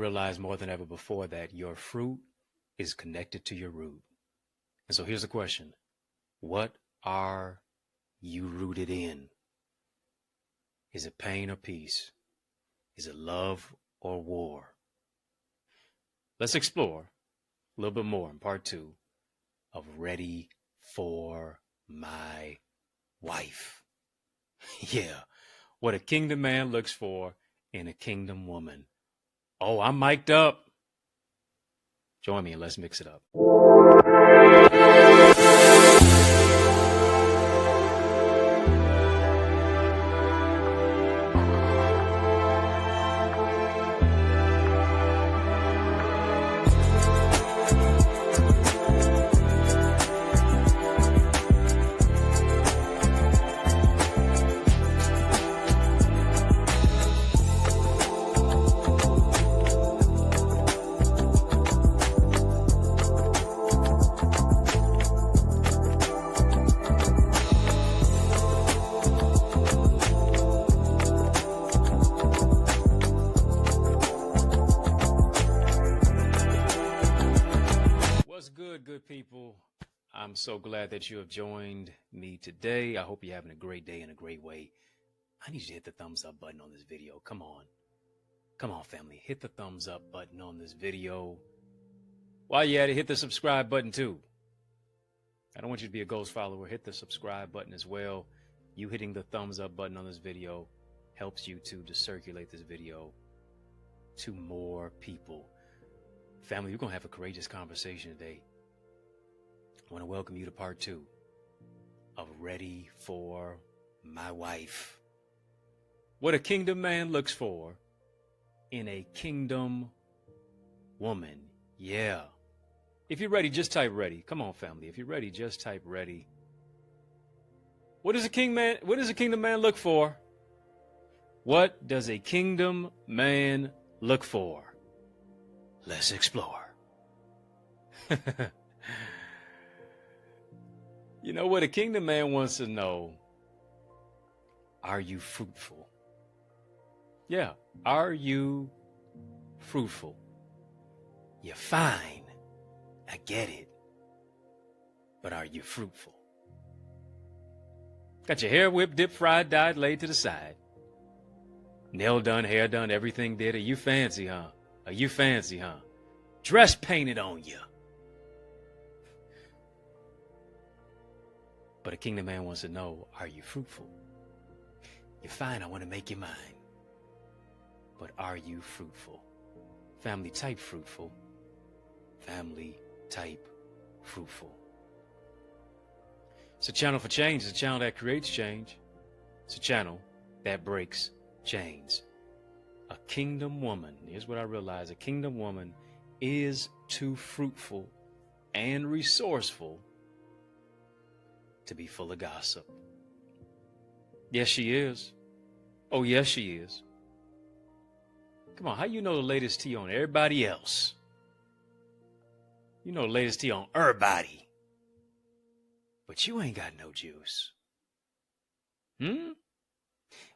realize more than ever before that your fruit is connected to your root. And so here's the question. What are you rooted in? Is it pain or peace? Is it love or war? Let's explore a little bit more in part 2 of Ready for My Wife. Yeah, what a kingdom man looks for in a kingdom woman. Oh, I'm mic'd up. Join me and let's mix it up. Good people, I'm so glad that you have joined me today. I hope you're having a great day in a great way. I need you to hit the thumbs up button on this video. Come on, family, hit the thumbs up button on this video. While you're at it, hit the subscribe button too. I don't want you to be a ghost follower. Hit the subscribe button as well. You hitting the thumbs up button on this video helps YouTube to circulate this video to more people. Family, we're going to have a courageous conversation today. I want to welcome you to part 2 of Ready for My Wife. What a kingdom man looks for in a kingdom woman. Yeah. If you're ready, just type ready. Come on, family. If you're ready, just type ready. What does a kingdom man look for? What does a kingdom man look for? Let's explore. You know what? A kingdom man wants to know, are you fruitful? Yeah. Are you fruitful? You're fine. I get it. But are you fruitful? Got your hair whipped, dipped, fried, dyed, laid to the side. Nail done, hair done, everything did. Are you fancy, huh? Are you fancy, huh? Dress painted on you. But a kingdom man wants to know, are you fruitful? You're fine, I want to make you mine. But are you fruitful? Family, type fruitful. Family, type fruitful. It's a channel for change. It's a channel that creates change. It's a channel that breaks chains. A kingdom woman, here's what I realize, a kingdom woman is too fruitful and resourceful to be full of gossip. Yes, she is. Oh, yes, she is. Come on, how you know the latest tea on everybody else? You know the latest tea on everybody. But you ain't got no juice.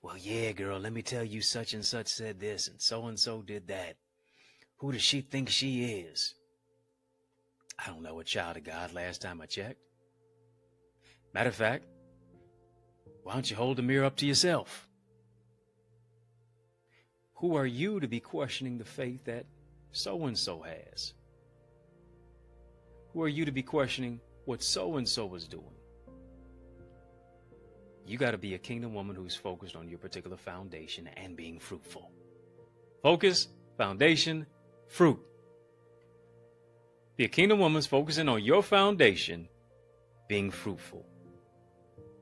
Well, yeah, girl, let me tell you, such and such said this and so did that. Who does she think she is? I don't know, a child of God last time I checked. Matter of fact, why don't you hold the mirror up to yourself? Who are you to be questioning the faith that so-and-so has? Who are you to be questioning what so-and-so is doing? You got to be a kingdom woman who's focused on your particular foundation and being fruitful. Focus, foundation, fruit. Be a kingdom woman's focusing on your foundation, being fruitful.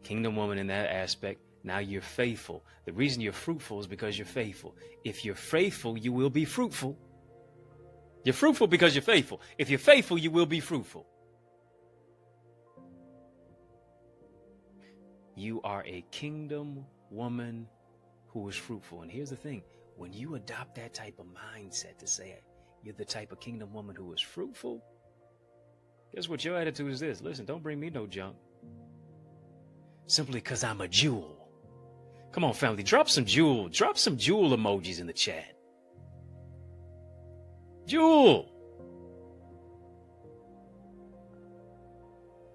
Kingdom woman in that aspect, now you're faithful. The reason you're fruitful is because you're faithful. If you're faithful, you will be fruitful. You're fruitful because you're faithful. If you're faithful, you will be fruitful. You are a kingdom woman who is fruitful. And here's the thing. When you adopt that type of mindset to say you're the type of kingdom woman who is fruitful, guess what your attitude is this? Listen, don't bring me no junk. Simply because I'm a jewel. Come on, family, drop some jewel emojis in the chat. Jewel.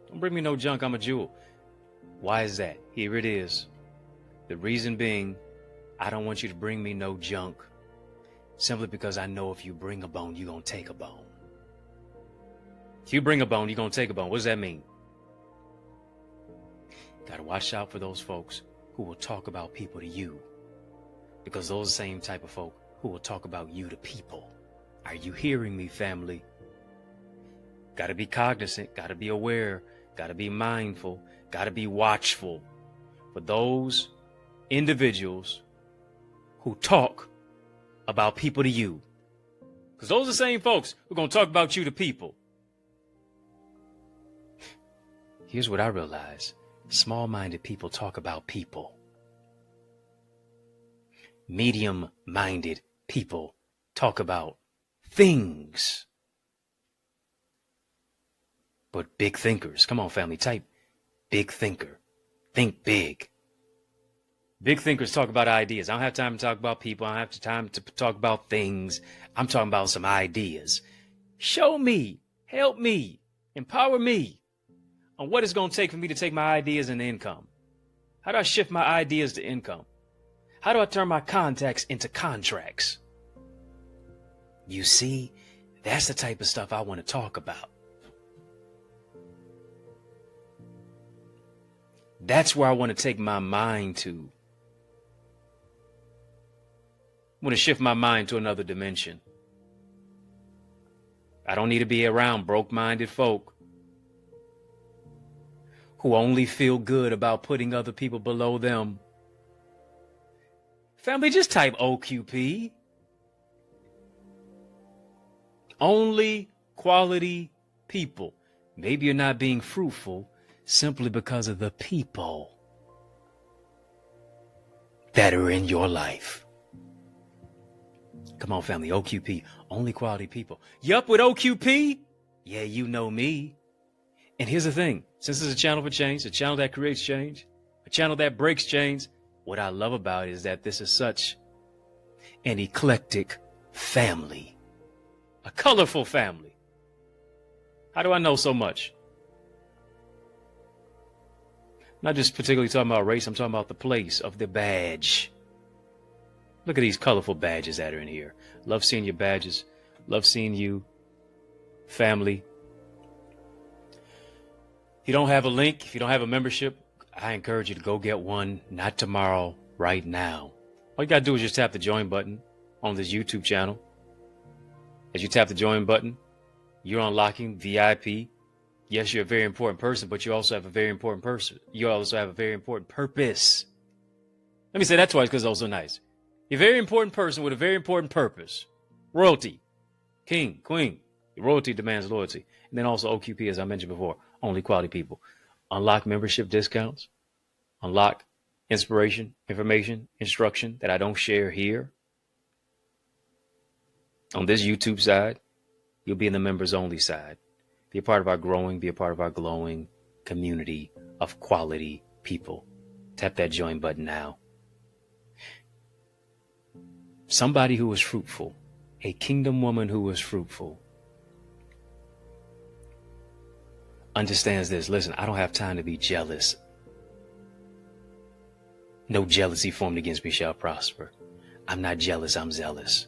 Don't bring me no junk. I'm a jewel. Why is that? Here it is. The reason being, I don't want you to bring me no junk. Simply because I know if you bring a bone, you're going to take a bone. If you bring a bone, you're going to take a bone. What does that mean? Got to watch out for those folks who will talk about people to you. Because those are the same type of folk who will talk about you to people. Are you hearing me, family? Got to be cognizant. Got to be aware. Got to be mindful. Got to be watchful for those individuals who talk about people to you. Because those are the same folks who are going to talk about you to people. Here's what I realize. Small-minded people talk about people. Medium-minded people talk about things. But big thinkers, come on family, type big thinker. Think big. Big thinkers talk about ideas. I don't have time to talk about people. I don't have time to talk about things. I'm talking about some ideas. Show me, help me, empower me on what it's going to take for me to take my ideas into income. How do I shift my ideas to income? How do I turn my contacts into contracts? You see, that's the type of stuff I want to talk about. That's where I want to take my mind to. I want to shift my mind to another dimension. I don't need to be around broke-minded folk who only feel good about putting other people below them. Family, just type OQP. Only quality people. Maybe you're not being fruitful simply because of the people that are in your life. Come on, family, OQP, only quality people. You up with OQP? Yeah, you know me. And here's the thing, since it's a channel for change, a channel that creates change, a channel that breaks change, what I love about it is that this is such an eclectic family, a colorful family. How do I know so much? Not just particularly talking about race, I'm talking about the place of the badge. Look at these colorful badges that are in here. Love seeing your badges. Love seeing you, family. If you don't have a link, if you don't have a membership, I encourage you to go get one, not tomorrow, right now. All you got to do is just tap the join button on this YouTube channel. As you tap the join button, you're unlocking VIP. Yes, you're a very important person, but you also have a very important person. You also have a very important purpose. Let me say that twice because it's also nice. You're a very important person with a very important purpose. Royalty. King, queen. Your royalty demands loyalty. And then also OQP, as I mentioned before, only quality people. Unlock membership discounts. Unlock inspiration, information, instruction that I don't share here. On this YouTube side, you'll be in the members only side. Be a part of our growing, be a part of our glowing community of quality people. Tap that join button now. Somebody who is fruitful, a kingdom woman who is fruitful, understands this. Listen, I don't have time to be jealous. No jealousy formed against me shall prosper. I'm not jealous, I'm zealous.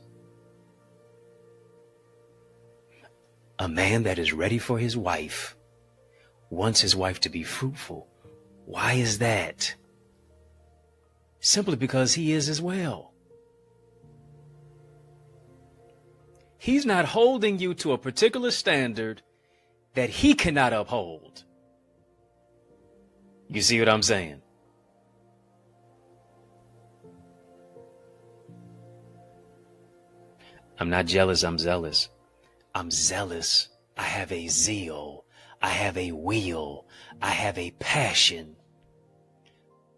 A man that is ready for his wife wants his wife to be fruitful. Why is that? Simply because he is as well. He's not holding you to a particular standard that he cannot uphold. You see what I'm saying? I'm not jealous, I'm zealous. I'm zealous. I have a zeal. I have a will. I have a passion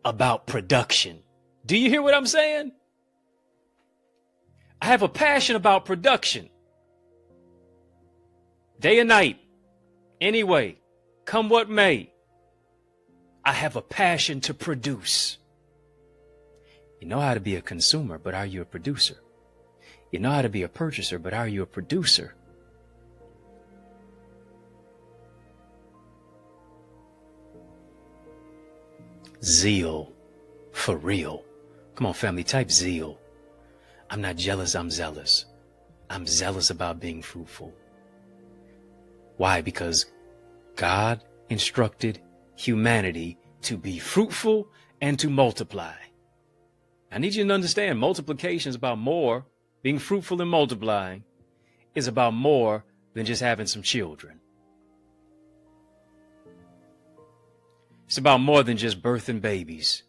about production. Do you hear what I'm saying? I have a passion about production. Day and night. Anyway, come what may. I have a passion to produce. You know how to be a consumer, but are you a producer? You know how to be a purchaser, but are you a producer? Zeal. For real. Come on, family, type zeal. I'm not jealous, I'm zealous. I'm zealous about being fruitful. Why? Because God instructed humanity to be fruitful and to multiply. I need you to understand, multiplication is about more. Being fruitful and multiplying is about more than just having some children. It's about more than just birthing babies.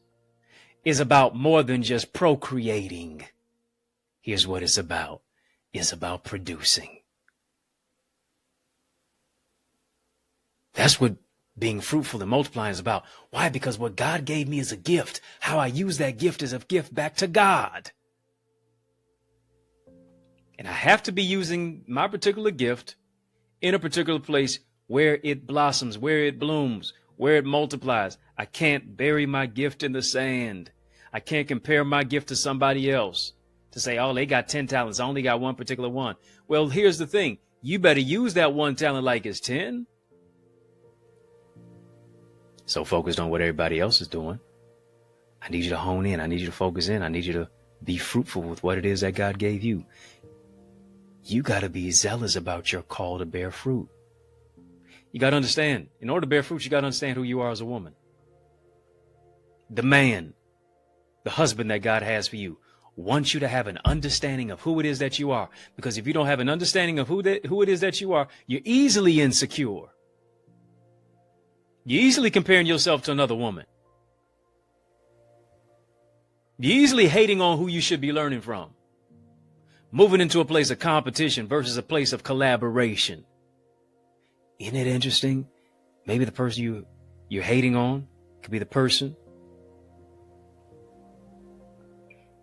It's about more than just procreating. Here's what it's about. It's about producing. That's what being fruitful and multiplying is about. Why? Because what God gave me is a gift. How I use that gift is a gift back to God. And I have to be using my particular gift in a particular place where it blossoms, where it blooms, where it multiplies. I can't bury my gift in the sand. I can't compare my gift to somebody else to say, oh, they got 10 talents. I only got one particular one. Well, here's the thing. You better use that one talent like it's 10. So focused on what everybody else is doing. I need you to hone in. I need you to focus in. I need you to be fruitful with what it is that God gave you. You got to be zealous about your call to bear fruit. You got to understand, in order to bear fruit, you got to understand who you are as a woman. The man, the husband that God has for you, wants you to have an understanding of who it is that you are. Because if you don't have an understanding of who it is that you are, you're easily insecure. You're easily comparing yourself to another woman. You're easily hating on who you should be learning from. Moving into a place of competition versus a place of collaboration. Isn't it interesting? Maybe the person you're hating on could be the person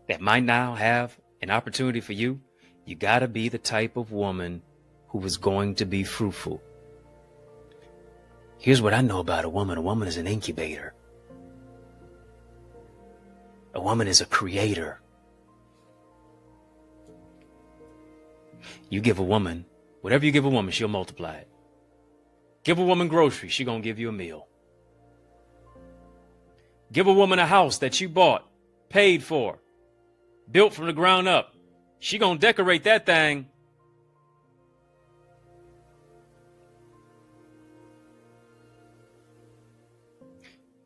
that might now have an opportunity for you. You got to be the type of woman who is going to be fruitful. Here's what I know about a woman. A woman is an incubator. A woman is a creator. You give a woman, whatever you give a woman, she'll multiply it. Give a woman groceries, she's going to give you a meal. Give a woman a house that you bought, paid for, built from the ground up. She going to decorate that thing.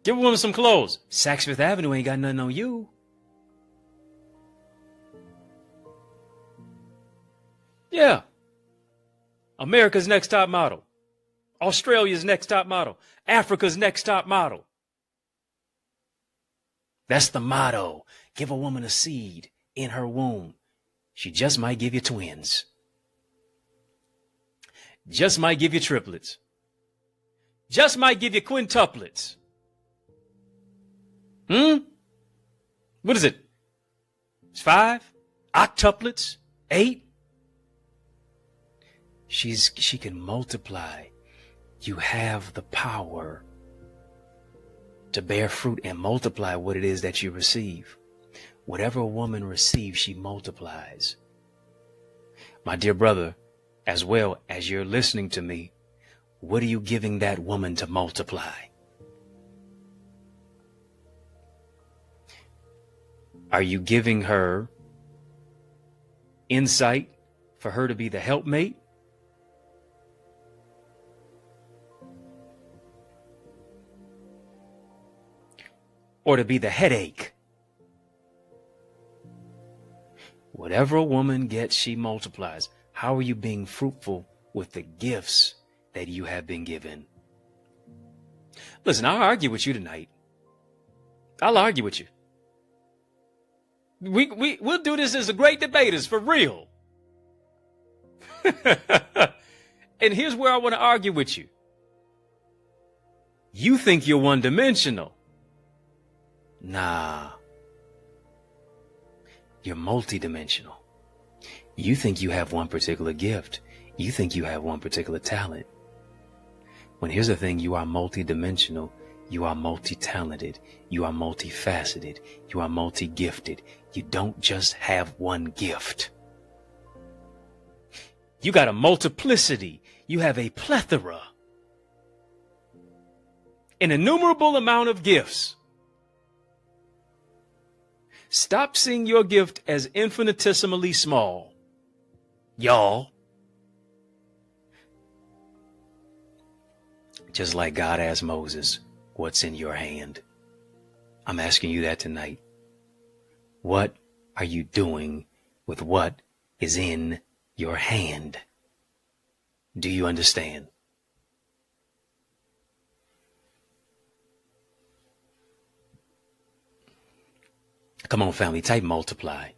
Give a woman some clothes. Saks Fifth Avenue ain't got nothing on you. Yeah. America's next top model. Australia's next top model. Africa's next top model. That's the motto. Give a woman a seed in her womb. She just might give you twins. Just might give you triplets. Just might give you quintuplets. What is it? It's 5? Octuplets? 8? She can multiply. You have the power to bear fruit and multiply what it is that you receive. Whatever a woman receives, she multiplies. My dear brother, as well as you're listening to me, what are you giving that woman to multiply? Are you giving her insight for her to be the helpmate? Or to be the headache? Whatever a woman gets, she multiplies. How are you being fruitful with the gifts that you have been given? Listen, I'll argue with you tonight. I'll argue with you. We'll do this as a great debaters, for real. And here's where I want to argue with you. You think you're one-dimensional. Nah. You're multidimensional. You think you have one particular gift. You think you have one particular talent. When here's the thing, you are multidimensional. You are multi-talented. You are multifaceted. You are multi-gifted. You don't just have one gift. You got a multiplicity. You have a plethora, an innumerable amount of gifts. Stop seeing your gift as infinitesimally small, y'all. Just like God asked Moses, what's in your hand? I'm asking you that tonight. What are you doing with what is in your hand? Do you understand? Come on, family, type multiply.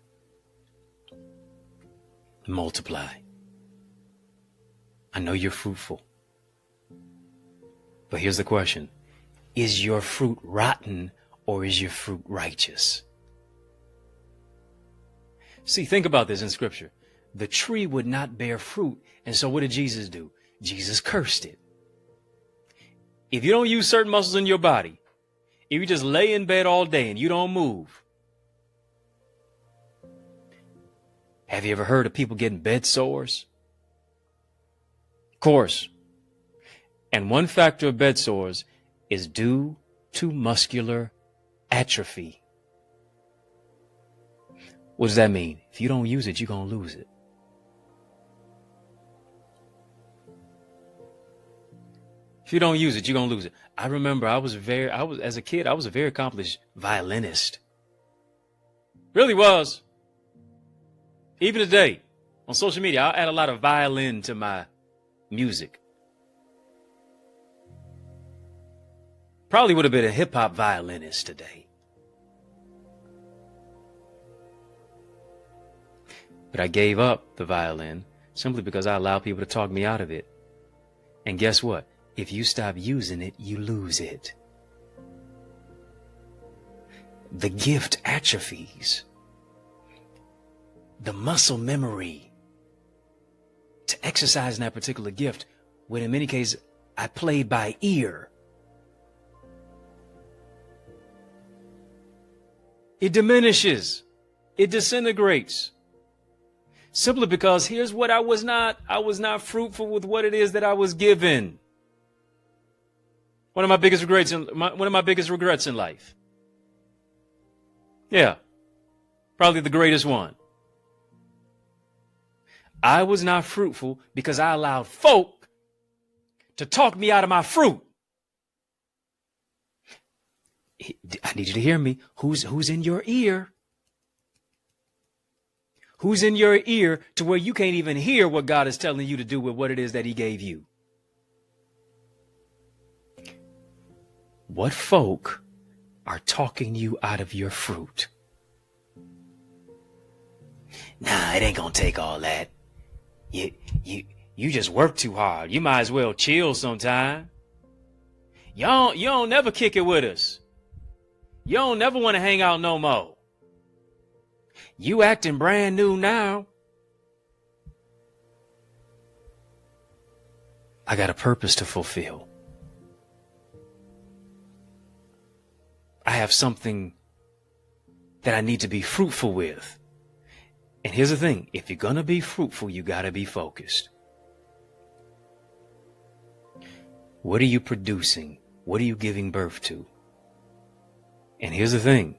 Multiply. I know you're fruitful. But here's the question. Is your fruit rotten or is your fruit righteous? See, think about this in scripture. The tree would not bear fruit. And so what did Jesus do? Jesus cursed it. If you don't use certain muscles in your body, if you just lay in bed all day and you don't move. Have you ever heard of people getting bed sores? Of course. And one factor of bed sores is due to muscular atrophy. What does that mean? If you don't use it, you're going to lose it. If you don't use it, you're going to lose it. I remember as a kid, I was a very accomplished violinist. Really was. Even today, on social media, I'll add a lot of violin to my music. Probably would have been a hip-hop violinist today. But I gave up the violin simply because I allowed people to talk me out of it. And guess what? If you stop using it, you lose it. The gift atrophies. The muscle memory to exercise in that particular gift, when in many cases I played by ear. It diminishes. It disintegrates. Simply because here's what I was not fruitful with what it is that I was given. One of my biggest regrets in life. Yeah. Probably the greatest one. I was not fruitful because I allowed folk to talk me out of my fruit. I need you to hear me. Who's in your ear? Who's in your ear to where you can't even hear what God is telling you to do with what it is that he gave you? What folk are talking you out of your fruit? Nah, it ain't gonna take all that. You just work too hard. You might as well chill sometime. You don't never kick it with us. You don't never want to hang out no more. You acting brand new now. I got a purpose to fulfill. I have something that I need to be fruitful with. And here's the thing. If you're going to be fruitful, you got to be focused. What are you producing? What are you giving birth to? And here's the thing.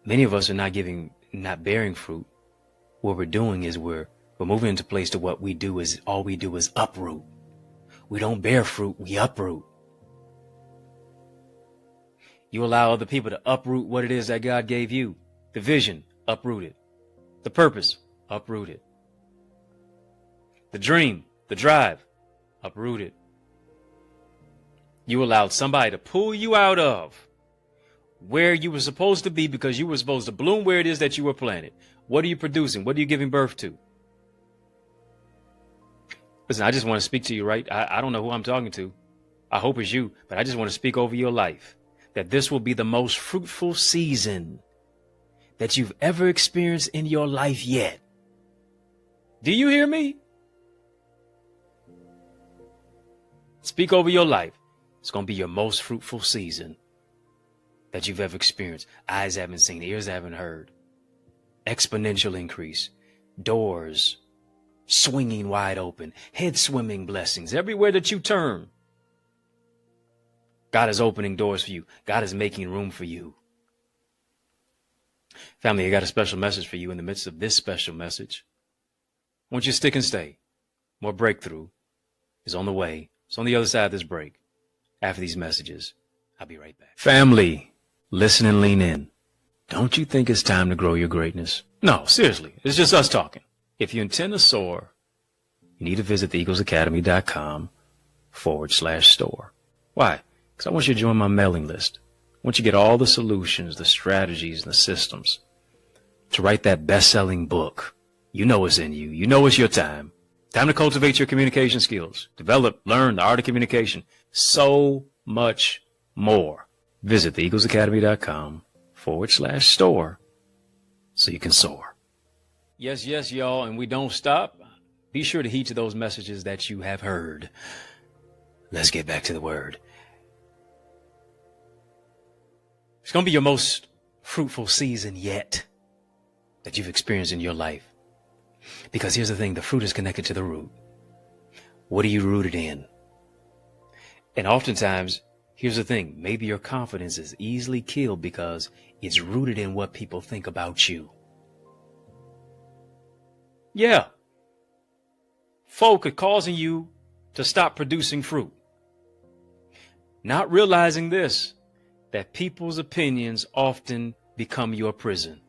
Many of us are not bearing fruit. What we're doing is we're moving into a place to what we do is all we do is uproot. We don't bear fruit, we uproot. You allow other people to uproot what it is that God gave you. The vision, uprooted. The purpose, uprooted. The dream, the drive, uprooted. You allowed somebody to pull you out of where you were supposed to be because you were supposed to bloom where it is that you were planted. What are you producing? What are you giving birth to? Listen, I just want to speak to you, right? I don't know who I'm talking to. I hope it's you, but I just want to speak over your life that this will be the most fruitful season that you've ever experienced in your life yet. Do you hear me? Speak over your life. It's going to be your most fruitful season that you've ever experienced. Eyes haven't seen, ears haven't heard. Exponential increase. doors swinging wide open, head swimming blessings everywhere that you turn. God is opening doors for you. God is making room for you. Family, I got a special message for you in the midst of this special message. I want you to stick and stay. More breakthrough is on the way. It's on the other side of this break. After these messages, I'll be right back. Family, listen and lean in. Don't you think it's time to grow your greatness? No, seriously, it's just us talking. If you intend to soar, you need to visit theeaglesacademy.com/store. Why? Because I want you to join my mailing list. I want you to get all the solutions, the strategies, and the systems to write that best-selling book. You know it's in you. You know it's your time. Time to cultivate your communication skills. Develop, learn the art of communication. So much more. Visit theeaglesacademy.com/store so you can soar. Yes, y'all, and we don't stop. Be sure to heed to those messages that you have heard. Let's get back to the word. It's going to be your most fruitful season yet that you've experienced in your life. Because here's the thing, the fruit is connected to the root. What are you rooted in? And oftentimes, here's the thing, maybe your confidence is easily killed because it's rooted in what people think about you. Yeah. Folk are causing you to stop producing fruit. Not realizing this, that people's opinions often become your prison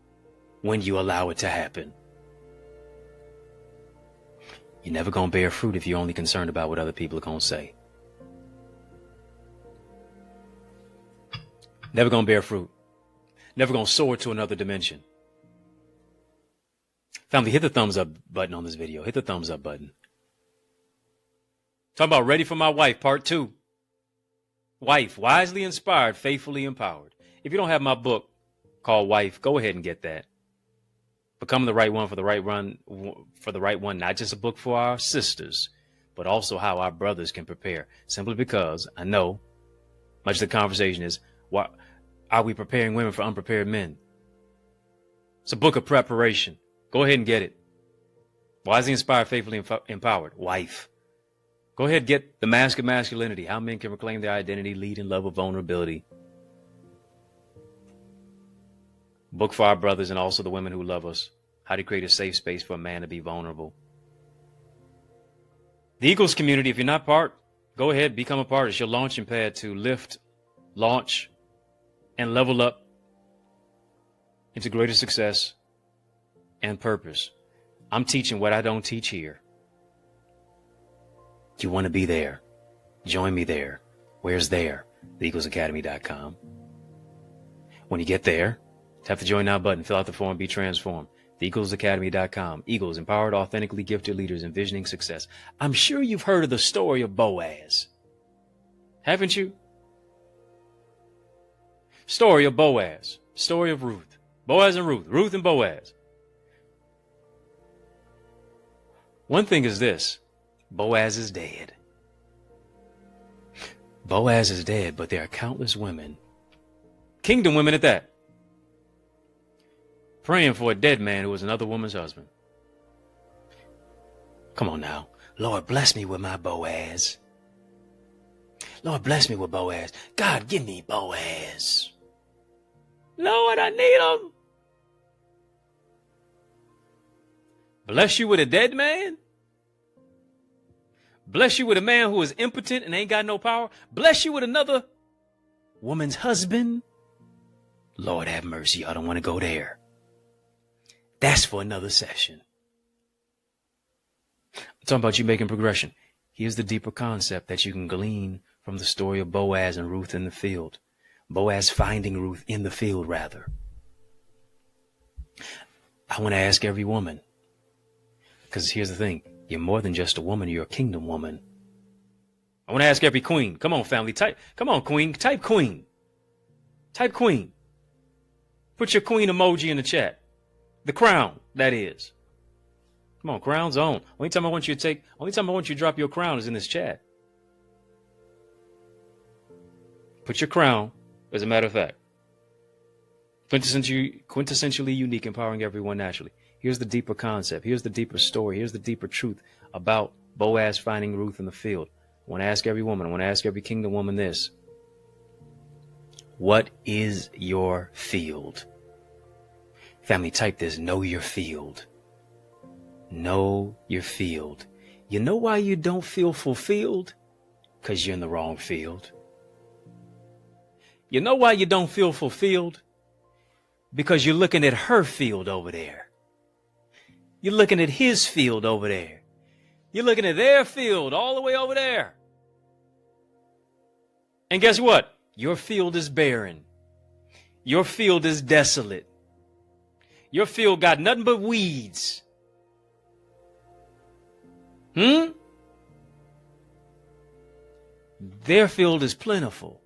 when you allow it to happen. You're never going to bear fruit if you're only concerned about what other people are going to say. Never going to bear fruit. Never going to soar to another dimension. Family, hit the thumbs up button on this video. Hit the thumbs up button. Talking about Ready for My Wife, Part 2. Wife, wisely inspired, faithfully empowered. If you don't have my book called Wife, go ahead and get that. Become the right one for the right one, not just a book for our sisters, but also how our brothers can prepare. Simply because I know much of the conversation is, why are we preparing women for unprepared men? It's a book of preparation. Go ahead and get it. Wisely inspired, faithfully empowered. Wife. Go ahead and get The Mask of Masculinity, how men can reclaim their identity, lead in love with vulnerability. Book for our brothers and also the women who love us. How to create a safe space for a man to be vulnerable. The Eagles community, if you're not part, go ahead, become a part. It's your launching pad to lift, launch, and level up into greater success and purpose. I'm teaching what I don't teach here. You want to be there? Join me there. Where's there? TheEaglesAcademy.com. When you get there, tap the Join Now button, fill out the form, be transformed. TheEaglesAcademy.com. Eagles, empowered, authentically gifted leaders envisioning success. I'm sure you've heard of the story of Boaz. Haven't you? Story of Boaz. Story of Ruth. Boaz and Ruth. Ruth and Boaz. One thing is this. Boaz is dead. Boaz is dead, but there are countless women, kingdom women at that, praying for a dead man who was another woman's husband. Come on now. Lord, bless me with my Boaz. Lord, bless me with Boaz. God, give me Boaz. Lord, I need him. Bless you with a dead man? Bless you with a man who is impotent and ain't got no power? Bless you with another woman's husband? Lord, have mercy. I don't want to go there. That's for another session. I'm talking about you making progression. Here's the deeper concept that you can glean from the story of Boaz and Ruth in the field. Boaz finding Ruth in the field, rather. I want to ask every woman, because here's the thing. You're more than just a woman. You're a kingdom woman. I want to ask every queen. Come on, family. Come on, queen. Type queen. Type queen. Put your queen emoji in the chat. The crown, that is. Come on, crown's on. Only time I want you to drop your crown is in this chat. Put your crown, as a matter of fact. Quintessentially unique, empowering everyone naturally. Here's the deeper concept. Here's the deeper story. Here's the deeper truth about Boaz finding Ruth in the field. I want to ask every woman, I want to ask every kingdom woman this. What is your field? Family, type this, know your field. Know your field. You know why you don't feel fulfilled? Because you're in the wrong field. You know why you don't feel fulfilled? Because you're looking at her field over there. You're looking at his field over there. You're looking at their field all the way over there. And guess what? Your field is barren. Your field is desolate. Your field got nothing but weeds. Their field is plentiful.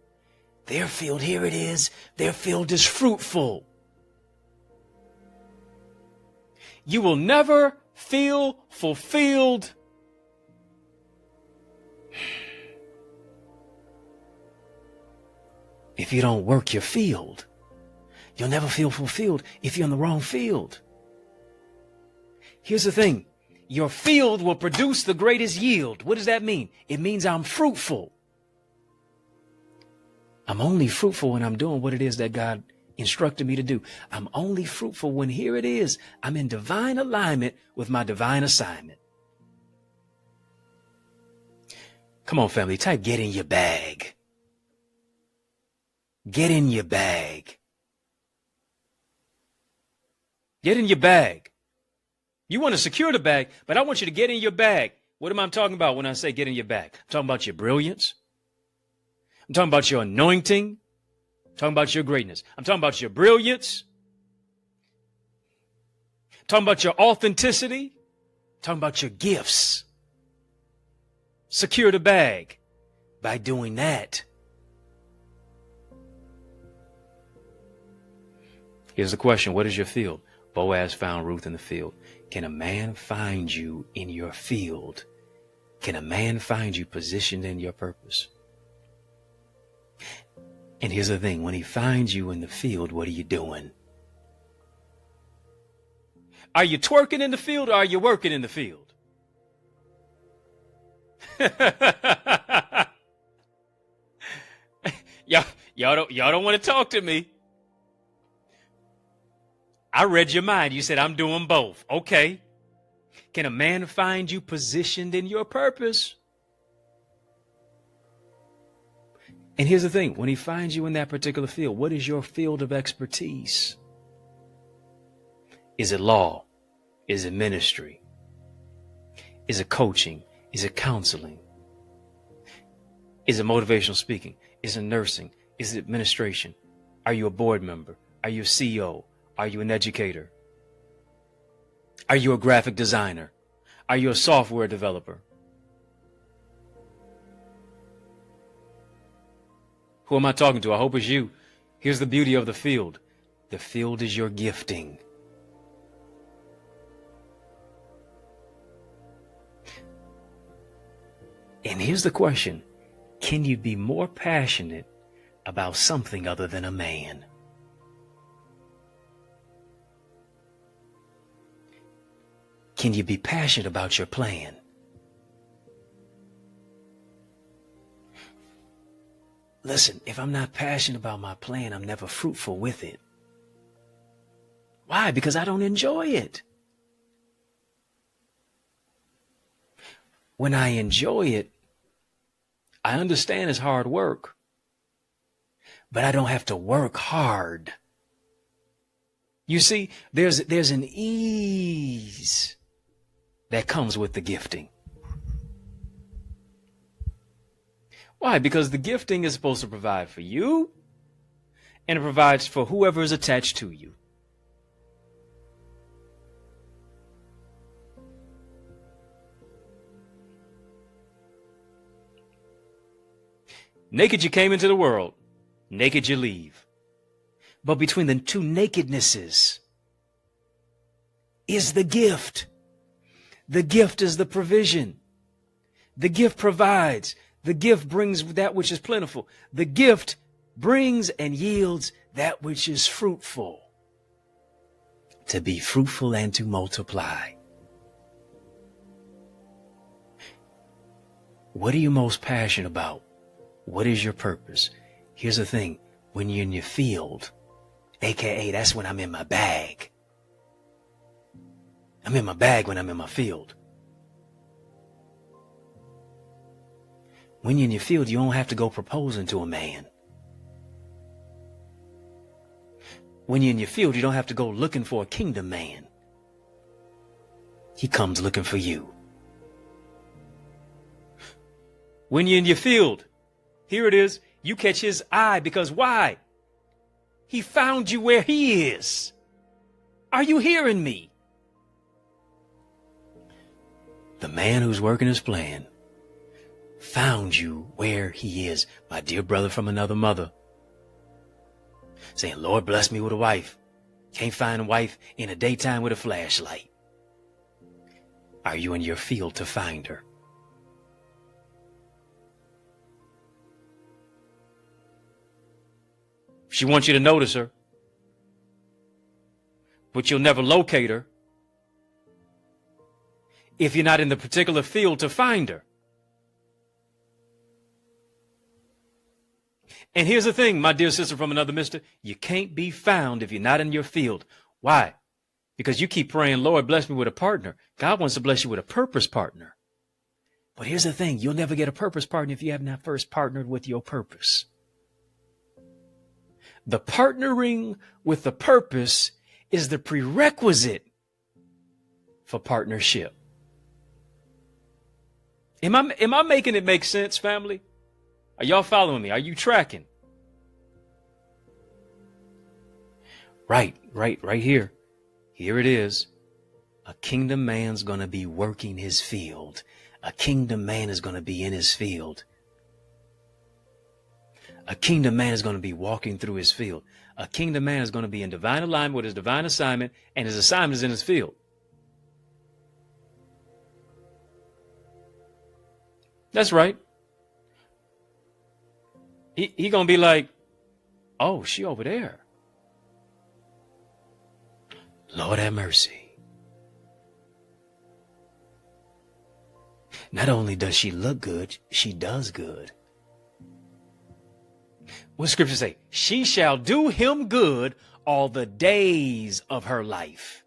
Their field, here it is. Their field is fruitful. You will never feel fulfilled if you don't work your field. You'll never feel fulfilled if you're in the wrong field. Here's the thing. Your field will produce the greatest yield. What does that mean? It means I'm fruitful. I'm only fruitful when I'm doing what it is that God instructed me to do. I'm only fruitful when, here it is, I'm in divine alignment with my divine assignment. Come on, family, type get in your bag. Get in your bag. Get in your bag. You want to secure the bag, but I want you to get in your bag. What am I talking about when I say get in your bag? I'm talking about your brilliance. I'm talking about your anointing. I'm talking about your greatness. I'm talking about your brilliance. I'm talking about your authenticity. I'm talking about your gifts. Secure the bag by doing that. Here's the question. What is your field? Boaz found Ruth in the field. Can a man find you in your field? Can a man find you positioned in your purpose? And here's the thing. When he finds you in the field, what are you doing? Are you twerking in the field or are you working in the field? Y'all don't want to talk to me. I read your mind. You said, I'm doing both. Okay. Can a man find you positioned in your purpose? And here's the thing. When he finds you in that particular field, what is your field of expertise? Is it law? Is it ministry? Is it coaching? Is it counseling? Is it motivational speaking? Is it nursing? Is it administration? Are you a board member? Are you a CEO? Are you an educator? Are you a graphic designer? Are you a software developer? Who am I talking to? I hope it's you. Here's the beauty of the field. The field is your gifting. And here's the question. Can you be more passionate about something other than a man? Can you be passionate about your plan? Listen, if I'm not passionate about my plan, I'm never fruitful with it. Why? Because I don't enjoy it. When I enjoy it, I understand it's hard work, but I don't have to work hard. You see, there's an ease that comes with the gifting. Why? Because the gifting is supposed to provide for you, and it provides for whoever is attached to you. Naked you came into the world, naked you leave. But between the two nakednesses is the gift. The gift is the provision. The gift provides. The gift brings that which is plentiful. The gift brings and yields that which is fruitful. to be fruitful and to multiply. What are you most passionate about? What is your purpose? Here's the thing. When you're in your field, AKA that's when I'm in my bag. I'm in my bag when I'm in my field. When you're in your field, you don't have to go proposing to a man. When you're in your field, you don't have to go looking for a kingdom man. He comes looking for you. When you're in your field, here it is, you catch his eye because why? He found you where he is. Are you hearing me? The man who's working his plan found you where he is, my dear brother from another mother. Saying, Lord, bless me with a wife. Can't find a wife in the daytime with a flashlight. Are you in your field to find her? She wants you to notice her, but you'll never locate her if you're not in the particular field to find her. And here's the thing, my dear sister from another mister, you can't be found if you're not in your field. Why? Because you keep praying, Lord, bless me with a partner. God wants to bless you with a purpose partner. But here's the thing, you'll never get a purpose partner if you have not first partnered with your purpose. The partnering with the purpose is the prerequisite for partnership. Am I making it make sense, family? Are y'all following me? Are you tracking? Right here. Here it is. A kingdom man's going to be working his field. A kingdom man is going to be in his field. A kingdom man is going to be walking through his field. A kingdom man is going to be in divine alignment with his divine assignment, and his assignment is in his field. That's right. He going to be like, oh, she over there. Lord have mercy. Not only does she look good, she does good. What does scripture say? She shall do him good all the days of her life.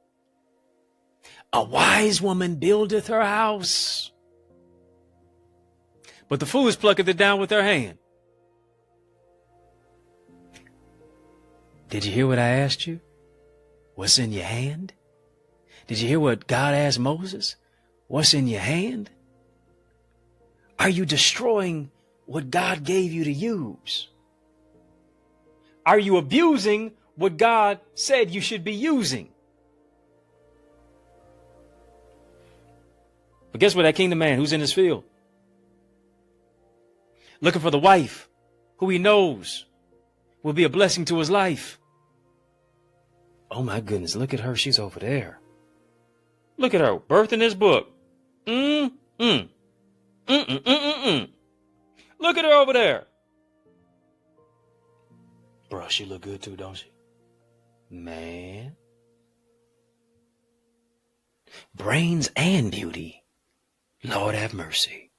A wise woman buildeth her house, but the foolish plucketh it down with her hand. Did you hear what I asked you? What's in your hand? Did you hear what God asked Moses? What's in your hand? Are you destroying what God gave you to use? Are you abusing what God said you should be using? But guess what? That kingdom man who's in his field, looking for the wife who he knows will be a blessing to his life. Oh my goodness, look at her. She's over there. Look at her, birthing this book. Look at her over there. Bro, she look good too, don't she? Man. Brains and beauty. Lord have mercy.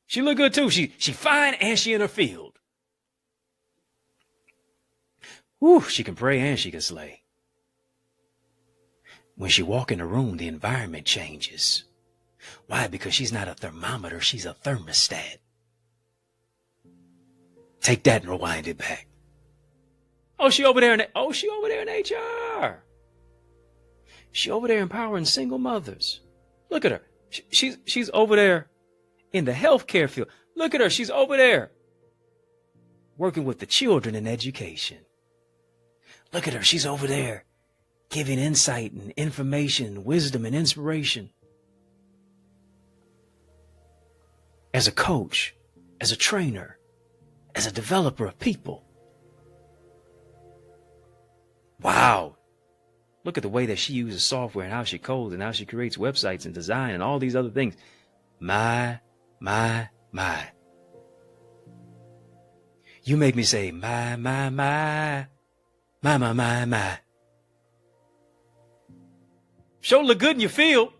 She look good too. She fine and she in her field. Whew, she can pray and she can slay. When she walk in a room, the environment changes. Why? Because she's not a thermometer, she's a thermostat. Take that and rewind it back. Oh, she over there in HR. She over there empowering single mothers. Look at her. She's over there in the healthcare field. Look at her. She's over there working with the children in education. Look at her. She's over there giving insight and information, wisdom and inspiration. As a coach, as a trainer, as a developer of people. Wow. Look at the way that she uses software and how she codes and how she creates websites and design and all these other things. My. You make me say, my. Sure look good in your field.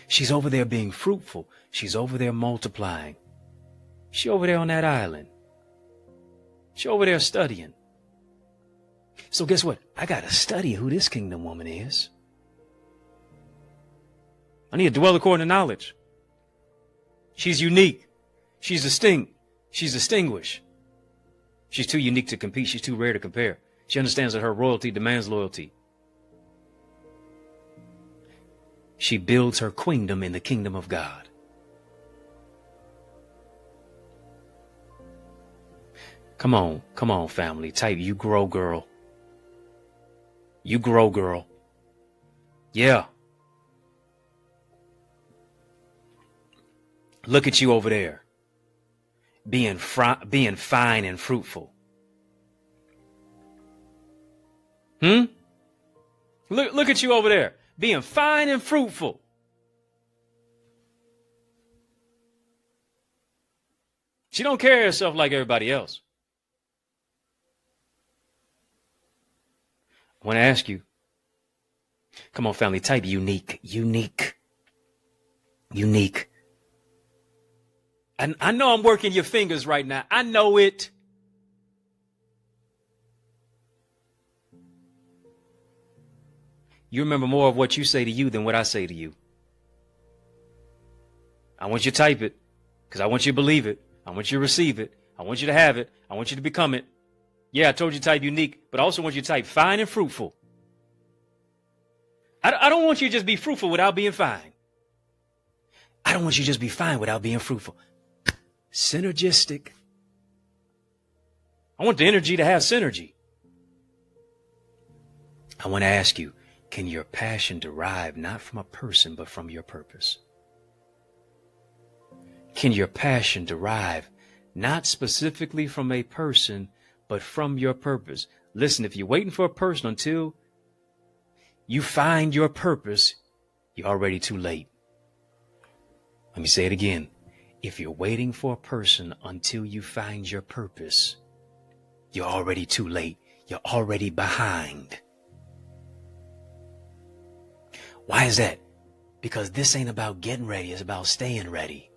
She's over there being fruitful. She's over there multiplying. She's over there on that island. She's over there studying. So guess what? I got to study who this kingdom woman is. I need to dwell according to knowledge. She's unique. She's distinct. She's distinguished. She's too unique to compete. She's too rare to compare. She understands that her royalty demands loyalty. She builds her queendom in the kingdom of God. Come on, family. Type, you grow, girl. You grow, girl. Yeah. Look at you over there. Being fine and fruitful. Look at you over there. Being fine and fruitful. She don't carry herself like everybody else. I want to ask you. Come on, family. Type unique. Unique. Unique. I know I'm working your fingers right now. I know it. You remember more of what you say to you than what I say to you. I want you to type it because I want you to believe it. I want you to receive it. I want you to have it. I want you to become it. Yeah, I told you to type unique, but I also want you to type fine and fruitful. I don't want you to just be fruitful without being fine. I don't want you to just be fine without being fruitful. Synergistic. I want the energy to have synergy. I want to ask you, can your passion derive not from a person, but from your purpose? Can your passion derive not specifically from a person, but from your purpose? Listen, if you're waiting for a person until you find your purpose, you're already too late. Let me say it again. If you're waiting for a person until you find your purpose, you're already too late. You're already behind. Why is that? Because this ain't about getting ready. It's about staying ready.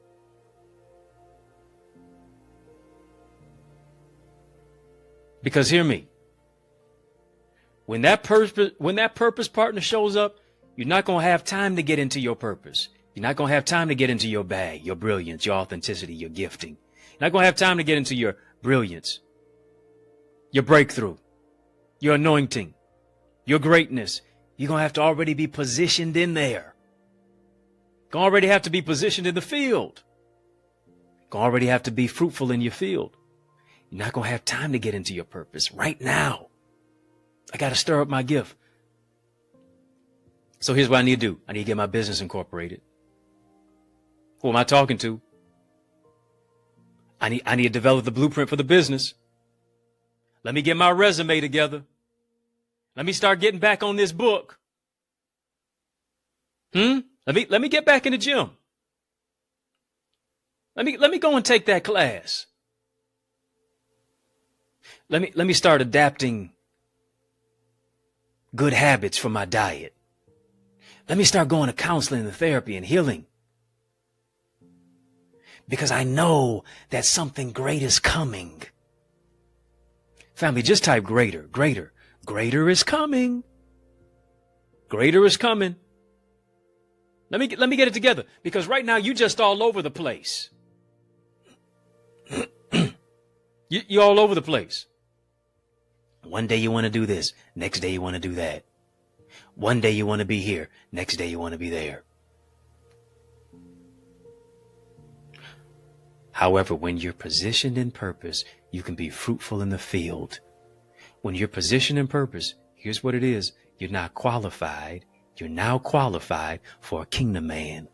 Because hear me. When that purpose partner shows up, you're not going to have time to get into your purpose. You're not going to have time to get into your bag, your brilliance, your authenticity, your gifting. You're not going to have time to get into your brilliance, your breakthrough, your anointing, your greatness. You're going to have to already be positioned in there. You're going to already have to be positioned in the field. You're going to already have to be fruitful in your field. You're not going to have time to get into your purpose right now. I got to stir up my gift. So here's what I need to do. I need to get my business incorporated. Who am I talking to? I need to develop the blueprint for the business. Let me get my resume together. Let me start getting back on this book. Let me get back in the gym. Let me go and take that class. Let me start adapting good habits for my diet. Let me start going to counseling and therapy and healing. Because I know that something great is coming. Family, just type greater, greater. Greater is coming. Greater is coming. Let me get it together, because right now you just all over the place. You're all over the place. One day you want to do this. Next day you want to do that. One day you want to be here. Next day you want to be there. However, when you're positioned in purpose, you can be fruitful in the field. When you're positioned in purpose, here's what it is. You're not qualified. You're now qualified for a kingdom man.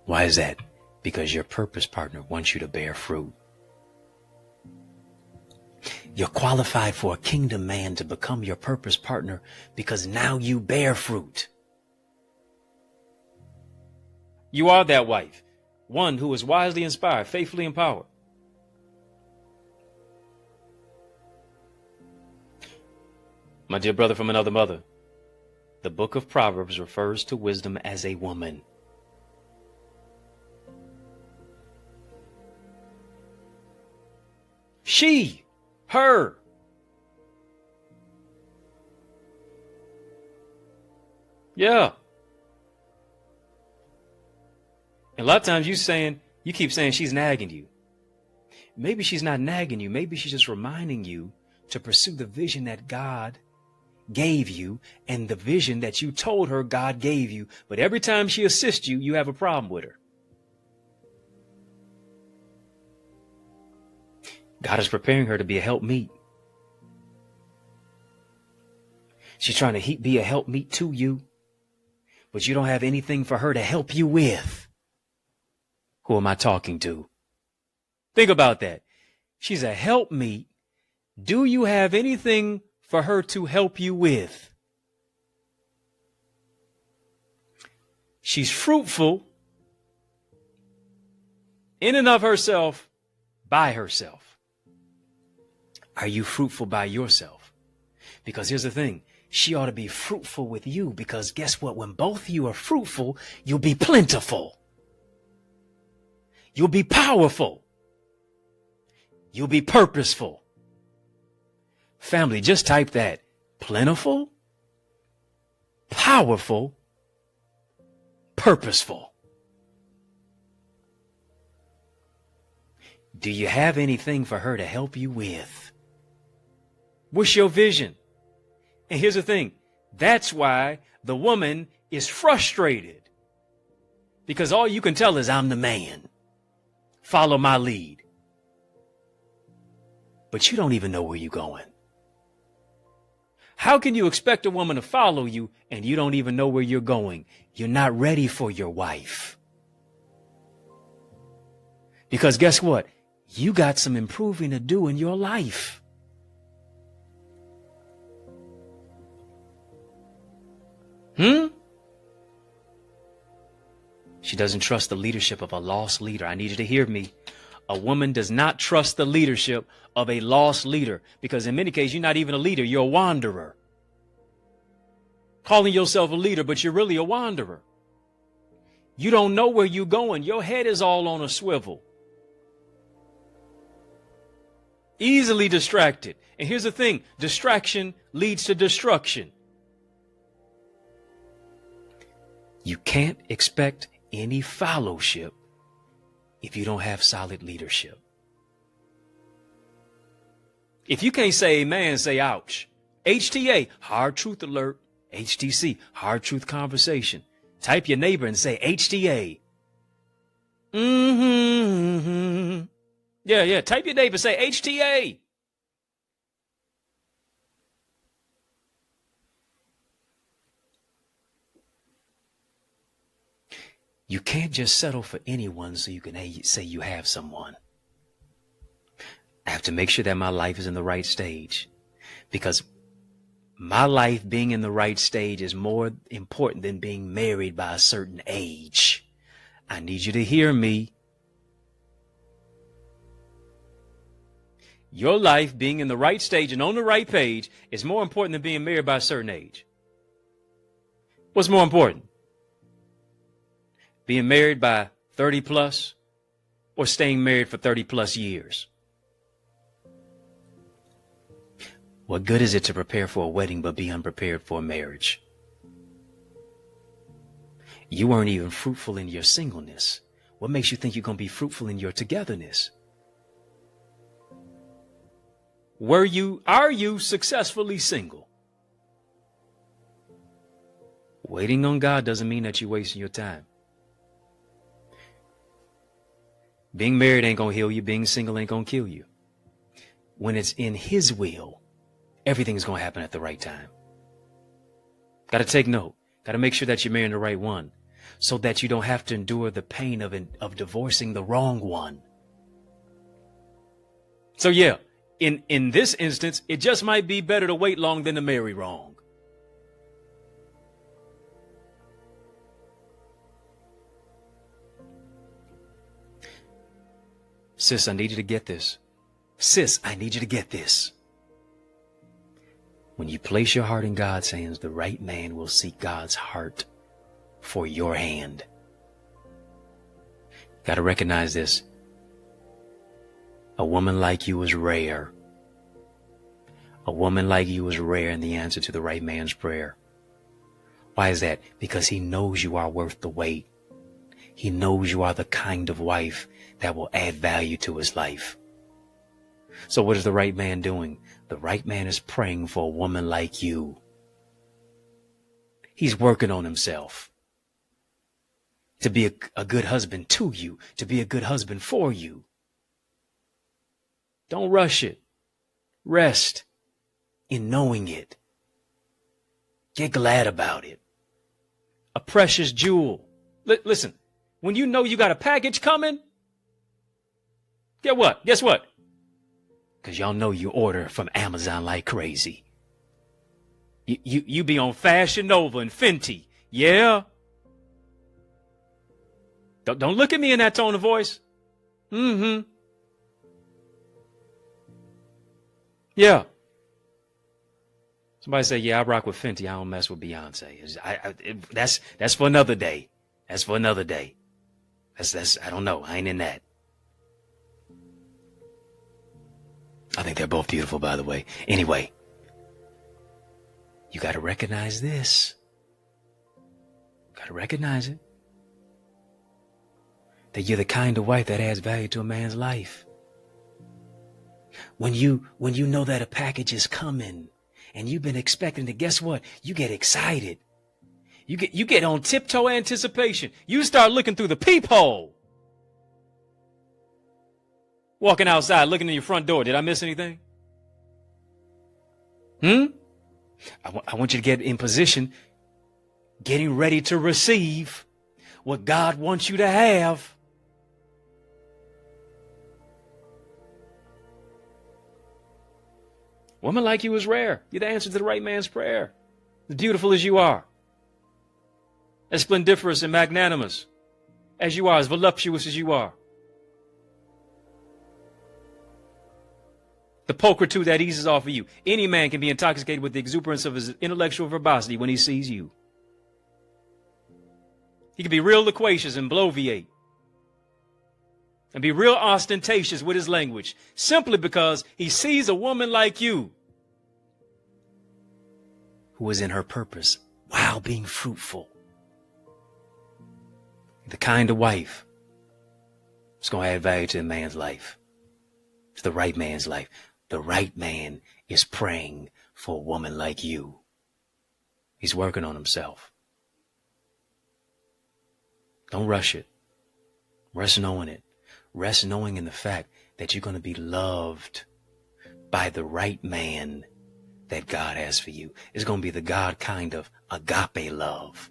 Why is that? Because your purpose partner wants you to bear fruit. You're qualified for a kingdom man to become your purpose partner because now you bear fruit. You are that wife, one who is wisely inspired, faithfully empowered. My dear brother from another mother, the book of Proverbs refers to wisdom as a woman. She, her. Yeah. And a lot of times you keep saying she's nagging you. Maybe she's not nagging you. Maybe she's just reminding you to pursue the vision that God gave you and the vision that you told her God gave you. But every time she assists you, you have a problem with her. God is preparing her to be a helpmeet. She's trying to be a helpmeet to you, but you don't have anything for her to help you with. Who am I talking to? Think about that. She's a helpmeet. Do you have anything for her to help you with? She's fruitful in and of herself, by herself. Are you fruitful by yourself? Because here's the thing. She ought to be fruitful with you, because guess what? When both of you are fruitful, you'll be plentiful. You'll be powerful. You'll be purposeful. Family, just type that. Plentiful, powerful, purposeful. Do you have anything for her to help you with? What's your vision? And here's the thing. That's why the woman is frustrated. Because all you can tell is, I'm the man. Follow my lead. But you don't even know where you're going. How can you expect a woman to follow you and you don't even know where you're going? You're not ready for your wife. Because guess what? You got some improving to do in your life. She doesn't trust the leadership of a lost leader. I need you to hear me. A woman does not trust the leadership of a lost leader, because in many cases, you're not even a leader. You're a wanderer. Calling yourself a leader, but you're really a wanderer. You don't know where you're going. Your head is all on a swivel. Easily distracted. And here's the thing. Distraction leads to destruction. You can't expect any fellowship if you don't have solid leadership. If you can't say amen, say ouch. HTA, hard truth alert. HTC, hard truth conversation. Type your neighbor and say HTA. Yeah. Type your neighbor, say HTA. You can't just settle for anyone so you can say you have someone. I have to make sure that my life is in the right stage, because my life being in the right stage is more important than being married by a certain age. I need you to hear me. Your life being in the right stage and on the right page is more important than being married by a certain age. What's more important? Being married by 30 plus or staying married for 30 plus years? What good is it to prepare for a wedding but be unprepared for a marriage? You weren't even fruitful in your singleness. What makes you think you're going to be fruitful in your togetherness? Are you successfully single? Waiting on God doesn't mean that you're wasting your time. Being married ain't gonna heal you. Being single ain't gonna kill you. When it's in His will, everything's gonna happen at the right time. Gotta take note. Gotta make sure that you're marrying the right one, so that you don't have to endure the pain of divorcing the wrong one. So yeah, in this instance, it just might be better to wait long than to marry wrong. Sis, I need you to get this. Sis, I need you to get this. When you place your heart in God's hands, the right man will seek God's heart for your hand. Got to recognize this. A woman like you is rare. A woman like you is rare in the answer to the right man's prayer. Why is that? Because he knows you are worth the wait. He knows you are the kind of wife that will add value to his life. So what is the right man doing? The right man is praying for a woman like you. He's working on himself to be a good husband to you, to be a good husband for you. Don't rush it. Rest in knowing it. Get glad about it. A precious jewel. Listen, when you know you got a package coming, guess what? Because y'all know you order from Amazon like crazy. You be on Fashion Nova and Fenty. Yeah. Don't look at me in that tone of voice. Mm-hmm. Yeah. Somebody say, yeah, I rock with Fenty. I don't mess with Beyonce. That's for another day. That's for another day. I don't know. I ain't in that. I think they're both beautiful, by the way. Anyway, you got to recognize this. Got to recognize it. That you're the kind of wife that adds value to a man's life. When you know that a package is coming and you've been expecting it, guess what? You get excited. You get on tiptoe anticipation. You start looking through the peephole. Walking outside, looking in your front door. Did I miss anything? I want you to get in position, getting ready to receive what God wants you to have. Woman like you is rare. You're the answer to the right man's prayer. As beautiful as you are, as splendiferous and magnanimous as you are, as voluptuous as you are. The pulchritude that eases off of you. Any man can be intoxicated with the exuberance of his intellectual verbosity when he sees you. He can be real loquacious and bloviate and be real ostentatious with his language simply because he sees a woman like you who is in her purpose while being fruitful. The kind of wife that's going to add value to a man's life, to the right man's life. The right man is praying for a woman like you. He's working on himself. Don't rush it. Rest knowing it. Rest knowing in the fact that you're going to be loved by the right man that God has for you. It's going to be the God kind of agape love.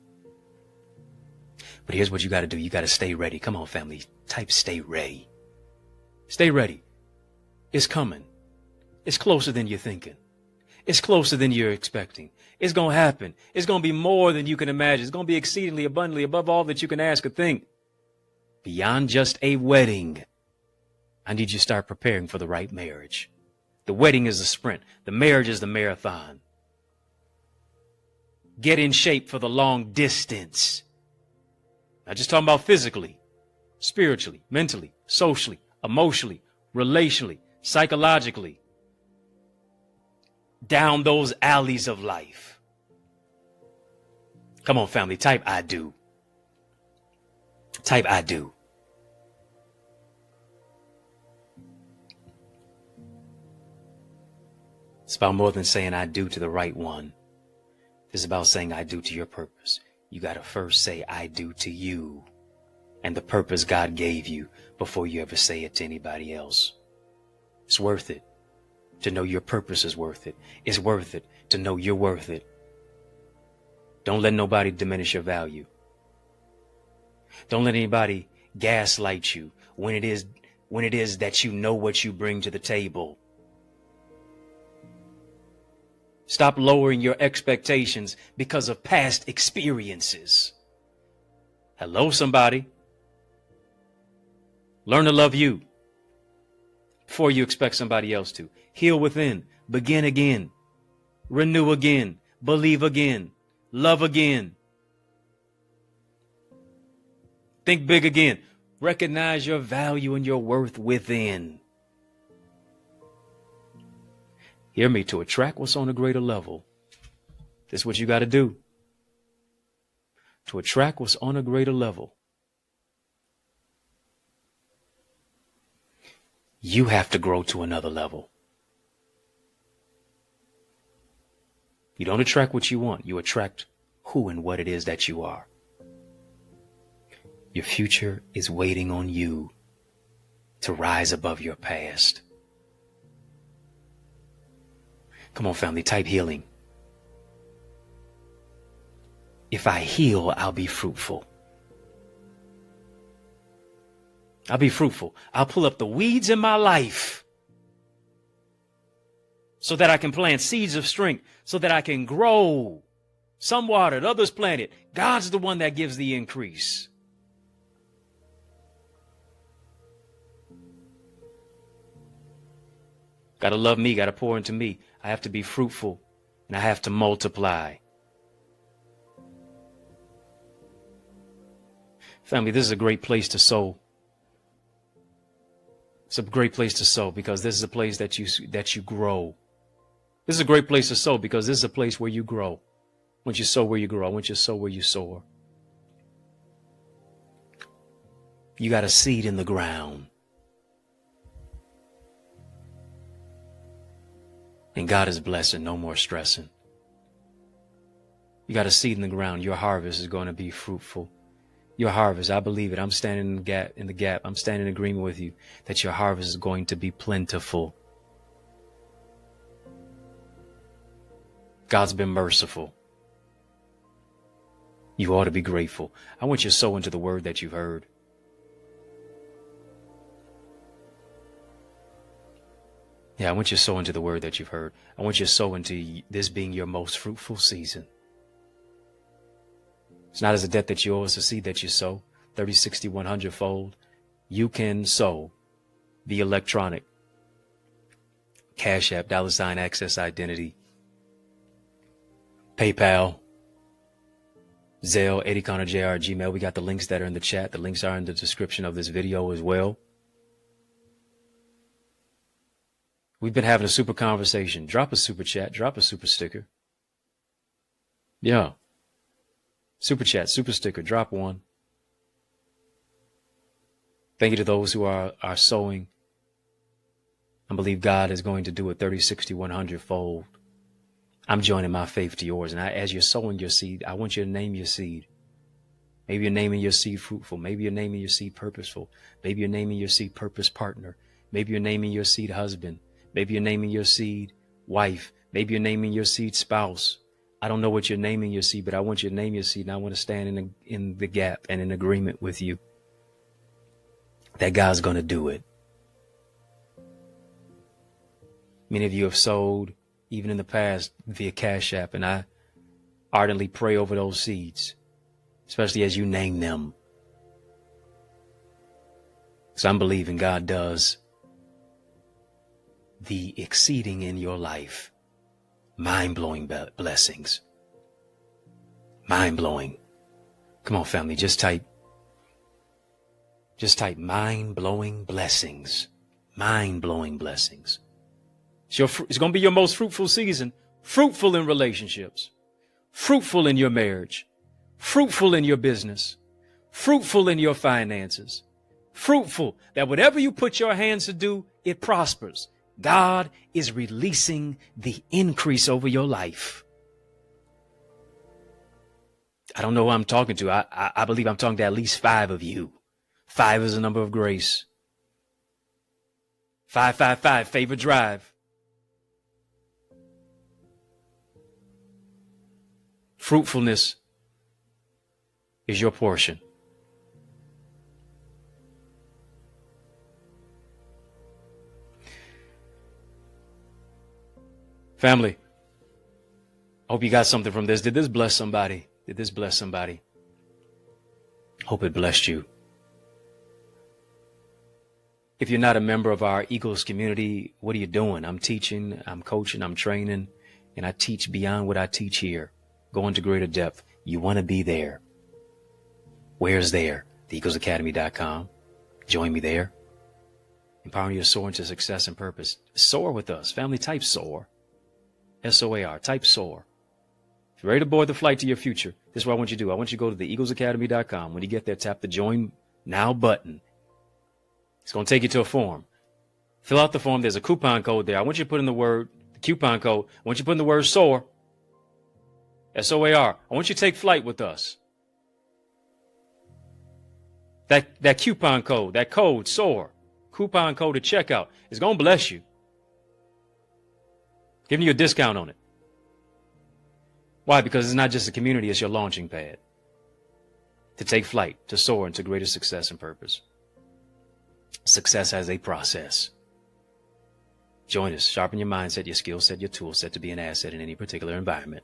But here's what you got to do. You got to stay ready. Come on, family. Type stay ready. Stay ready. It's coming. It's closer than you're thinking. It's closer than you're expecting. It's going to happen. It's going to be more than you can imagine. It's going to be exceedingly abundantly above all that you can ask or think. Beyond just a wedding, I need you to start preparing for the right marriage. The wedding is a sprint. The marriage is the marathon. Get in shape for the long distance. Not just talking about physically, spiritually, mentally, socially, emotionally, relationally, psychologically. Down those alleys of life. Come on, family. Type I do. Type I do. It's about more than saying I do to the right one. It's about saying I do to your purpose. You got to first say I do to you and the purpose God gave you before you ever say it to anybody else. It's worth it to know your purpose is worth it. It's worth it to know you're worth it. Don't let nobody diminish your value. Don't let anybody gaslight you when it is that you know what you bring to the table. Stop lowering your expectations because of past experiences. Hello, somebody. Learn to love you before you expect somebody else to. Heal within. Begin again. renew again, believe again, love again. Think big again. Recognize your value and your worth within. Hear me, to attract what's on a greater level. This is what you got to do. To attract what's on a greater level, you have to grow to another level. You don't attract what you want. You attract who and what it is that you are. Your future is waiting on you to rise above your past. Come on, family, type healing. If I heal, I'll be fruitful. I'll be fruitful. I'll pull up the weeds in my life so that I can plant seeds of strength, so that I can grow. Some watered, others planted. God's the one that gives the increase. Got to love me, got to pour into me. I have to be fruitful, and I have to multiply. Family, this is a great place to sow. It's a great place to sow because this is a place that you grow. This is a great place to sow because this is a place where you grow. Once you sow where you grow, once you sow where you soar. You got a seed in the ground. And God is blessing, no more stressing. You got a seed in the ground. Your harvest is going to be fruitful. Your harvest, I believe it. I'm standing in the gap. I'm standing in agreement with you that your harvest is going to be plentiful. God's been merciful. You ought to be grateful. I want you to sow into the word that you've heard. Yeah, I want you to sow into the word that you've heard. I want you to sow into this being your most fruitful season. It's not as a debt that you owe, it's a seed that you sow. 30, 60, 100 fold. You can sow the electronic Cash App, $ Access Identity, PayPal, Zelle, EddieConnorJr, Gmail. We got the links that are in the chat. The links are in the description of this video as well. We've been having a super conversation. Drop a super chat. Drop a super sticker. Yeah. Super chat, super sticker. Drop one. Thank you to those who are sowing. I believe God is going to do it 30, 60, 100 fold. I'm joining my faith to yours. And as you're sowing your seed, I want you to name your seed. Maybe you're naming your seed fruitful. Maybe you're naming your seed purposeful. Maybe you're naming your seed purpose partner. Maybe you're naming your seed husband. Maybe you're naming your seed wife. Maybe you're naming your seed spouse. I don't know what you're naming your seed, but I want you to name your seed, and I want to stand in the gap and in agreement with you that God's going to do it. Many of you have sowed, even in the past, via Cash App, and I ardently pray over those seeds, especially as you name them. Because I'm believing God does the exceeding in your life. Mind-blowing blessings. Mind-blowing. Come on, family, just type mind-blowing blessings. Mind-blowing blessings. It's going to be your most fruitful season. Fruitful in relationships. Fruitful in your marriage. Fruitful in your business. Fruitful in your finances. Fruitful that whatever you put your hands to do, it prospers. God is releasing the increase over your life. I don't know who I'm talking to. I believe I'm talking to at least 5 of you. 5 is the number of grace. 555, favor drive. Fruitfulness is your portion. Family, I hope you got something from this. Did this bless somebody? Did this bless somebody? Hope it blessed you. If you're not a member of our Eagles community, what are you doing? I'm teaching, I'm coaching, I'm training and I teach beyond what I teach here, go into greater depth, you want to be there. Where's there? TheEaglesAcademy.com. Join me there. Empowering you to soar into success and purpose. Soar with us. Family, type SOAR. SOAR. Type SOAR. If you're ready to board the flight to your future, this is what I want you to do. I want you to go to TheEaglesAcademy.com. When you get there, tap the Join Now button. It's going to take you to a form. Fill out the form. There's a coupon code there. I want you to put in the coupon code. I want you to put in the word SOAR. SOAR. I want you to take flight with us. That coupon code, that code, SOAR, coupon code at checkout is going to bless you. Giving you a discount on it. Why? Because it's not just a community, it's your launching pad to take flight, to soar into greater success and purpose. Success has a process. Join us. Sharpen your mindset, your skill set, your tool set to be an asset in any particular environment.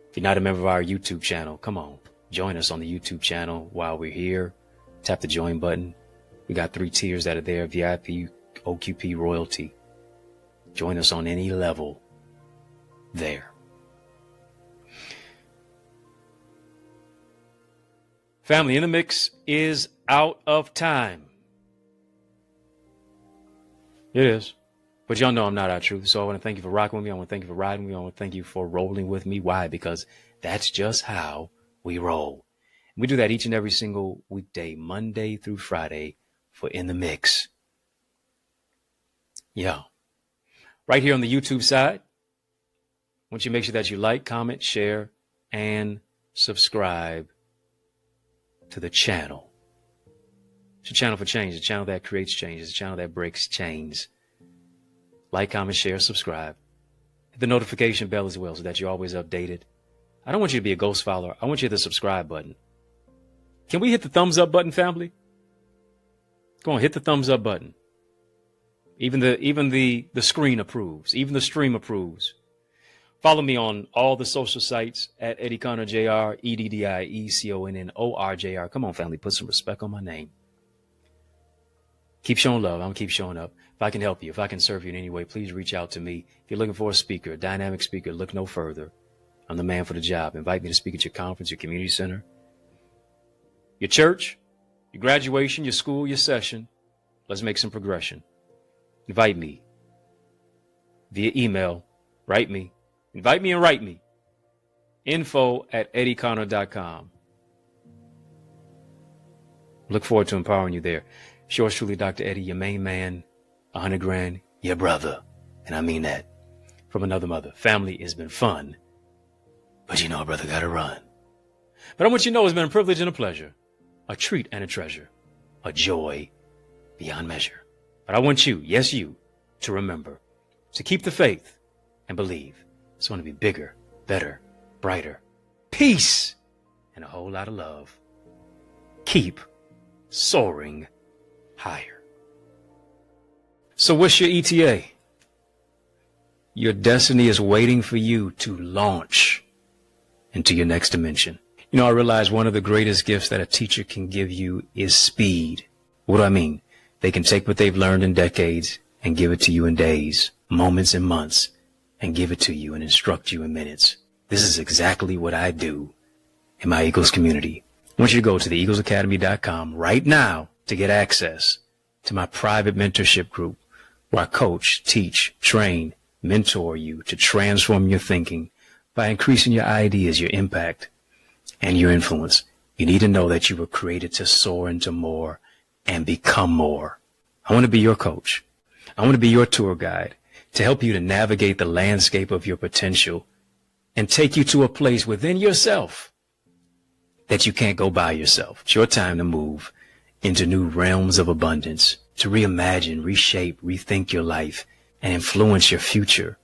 If you're not a member of our YouTube channel, come on. Join us on the YouTube channel while we're here. Tap the join button. We got 3 tiers that are there: VIP, OQP, royalty. Join us on any level there. Family, In the Mix is out of time. It is. But y'all know I'm not our truth. So I want to thank you for rocking with me. I want to thank you for riding with me. I want to thank you for rolling with me. Why? Because that's just how we roll. We do that each and every single weekday, Monday through Friday, for In the Mix. Yeah. Right here on the YouTube side, I want you to make sure that you like, comment, share, and subscribe to the channel. It's a channel for change, a channel that creates change, it's a channel that breaks chains. Like, comment, share, subscribe. Hit the notification bell as well so that you're always updated. I don't want you to be a ghost follower. I want you to hit the subscribe button. Can we hit the thumbs up button, family? Go on, hit the thumbs up button. Even the screen approves. Even the stream approves. Follow me on all the social sites at EddieConnorJr, EddieConnorJr. Come on, family, put some respect on my name. Keep showing love. I'm going to keep showing up. If I can help you, if I can serve you in any way, please reach out to me. If you're looking for a speaker, a dynamic speaker, look no further. I'm the man for the job. Invite me to speak at your conference, your community center, your church, your graduation, your school, your session. Let's make some progression. Invite me via email. Write me. Invite me and write me. info@EddieConnor.com. Look forward to empowering you there. Yours truly, Dr. Eddie, your main man, 100 grand, your brother. And I mean that from another mother. Family, has been fun. But you know, a brother gotta run. But I want you to know it's been a privilege and a pleasure, a treat and a treasure, a joy beyond measure. But I want you, yes you, to remember to keep the faith and believe it's going to be bigger, better, brighter, peace, and a whole lot of love. Keep soaring higher. So what's your ETA? Your destiny is waiting for you to launch into your next dimension. You know, I realize one of the greatest gifts that a teacher can give you is speed. What do I mean? They can take what they've learned in decades and give it to you in days, moments, and months, and give it to you and instruct you in minutes. This is exactly what I do in my Eagles community. I want you to go to TheEaglesAcademy.com right now to get access to my private mentorship group where I coach, teach, train, mentor you to transform your thinking by increasing your ideas, your impact, and your influence. You need to know that you were created to soar into more and become more. I want to be your coach. I want to be your tour guide to help you to navigate the landscape of your potential and take you to a place within yourself that you can't go by yourself. It's your time to move into new realms of abundance, to reimagine, reshape, rethink your life, and influence your future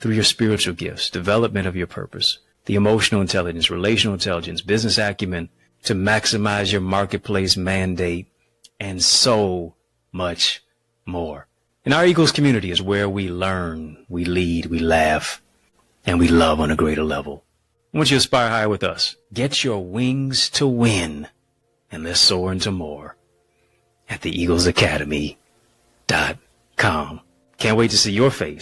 through your spiritual gifts, development of your purpose, the emotional intelligence, relational intelligence, business acumen, to maximize your marketplace mandate, and so much more. And our Eagles community is where we learn, we lead, we laugh, and we love on a greater level. I want you to aspire higher with us. Get your wings to win, and let's soar into more at TheEaglesAcademy.com. Can't wait to see your face